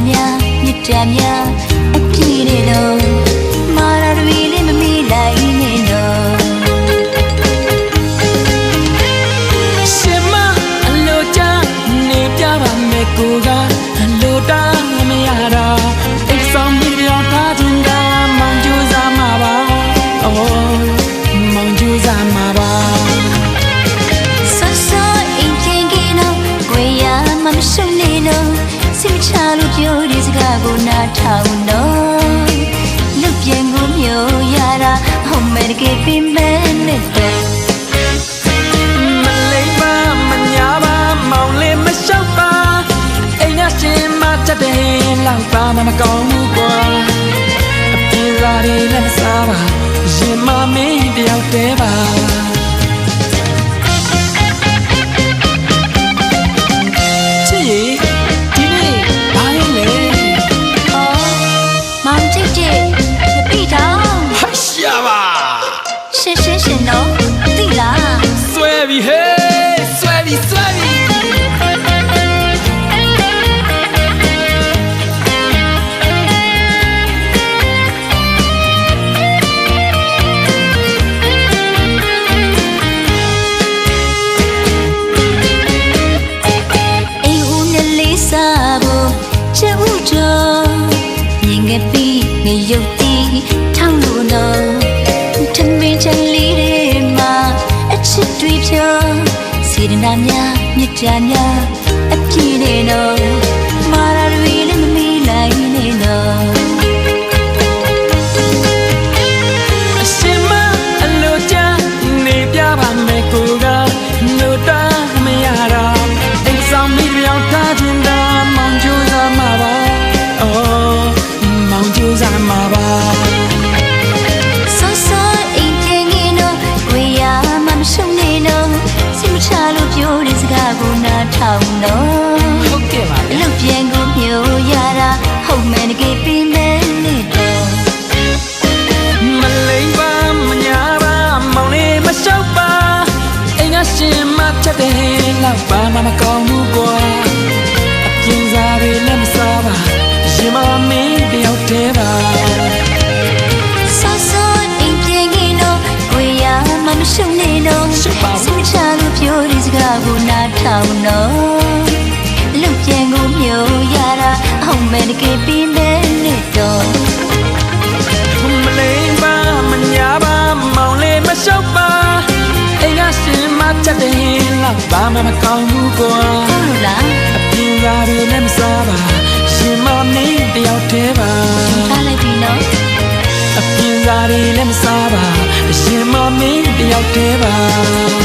များမြစ်တာများအပြည့်နေတော့မာရဝီလေးမမီလိုက်နေတော့ရှင်မအလိုချနေပြပါမယ်ကိုကအလိုတာမရတာအိမ်ဆောင်ပြီးပြောင်းထားခြင်းကမောင်ကျူးစားမှာပါအော်မောင်ကျူးစားမှာပါရှုံနေတော့စိတ်ချလို့ပြောဒီစကားကိုနားထောင်တော့လူပြန်ကိုမျိုးရတာဟုတ်မဲ့တကယ်ပြင်မဲ့နဲ့တော့မလိမ့်ပါမညာပါမောင်လေးမလျှောက်ပါအိမ်ကရှင်မချက်တယ်လောက်ပါမကောင်းဘူးကွာအပြေစားတွေလည်းမစားပါရင်မမင်းတယောက်တည်းပါရှင်နော်သိလားဆွဲပြီဟေးဆွဲပြီအိမ်ဦးနဲ့လေးစားဖို့ချစ်ဦးတော်မြင်ခဲ့ပြီးငရုတ်တီထောင်းလို့တော့ထမင်းချလေးတွေမှာအချစ်တွေဖြောစေတနာများမြတ်တာများအပြည့်နေတော့မာရဝီလည်းမမီလိုက်နေတော့အရှင်မအလိုချနေပြပါမယ်ကိုကလိုတာမရတာအိမ်ဆောင်မိပြောင်းထားခြင်းကမောင်ကျူးစားမှာပါအော်မောင်ကျူးစားမှာပါကိုနားထောင်တော့ဟုတ်ကဲ့ပါလူပြန်ကိုမျိုးရတာဟုတ်မယ်တကယ်ပြင်မဲ့နေတော့မလိမ့်ပါမညာပါမောင်လေးမလျှောက်ပါအိမ်ကရှင်မချက်တယ်လောက်ပါမကောင်းဘူးကွာအပြင်းစားတွေလည်းမစားပါရင်မမင်းတယောက်တည်းပါဆောဆောအိမ်ပြန်ကြီးတော့ကိုရမမရှုံနေတော့စိတ်ချလို့ပြောဒီစကားကိုနားထောင်တော့လူပြန်ကိုမျိုးရတာအောင်မယ်တကယ်ပြင်မဲ့နေတော့မလိမ့်ပါမညာပါမောင်လေးမလျှောက်ပါအိမ်ကရှင်မချက်တယ်လောက်ပါမကောင်းဘူးကွာဟုတ်လားအပြင်းစားတွေလည်းမစားပါရှင်မမင်းတယောက်တည်းပါထားလိုက်ပြီနော်အပြင်းစားတွေလည်းမစားပါရှင်မမင်းတယောက်တည်းပါ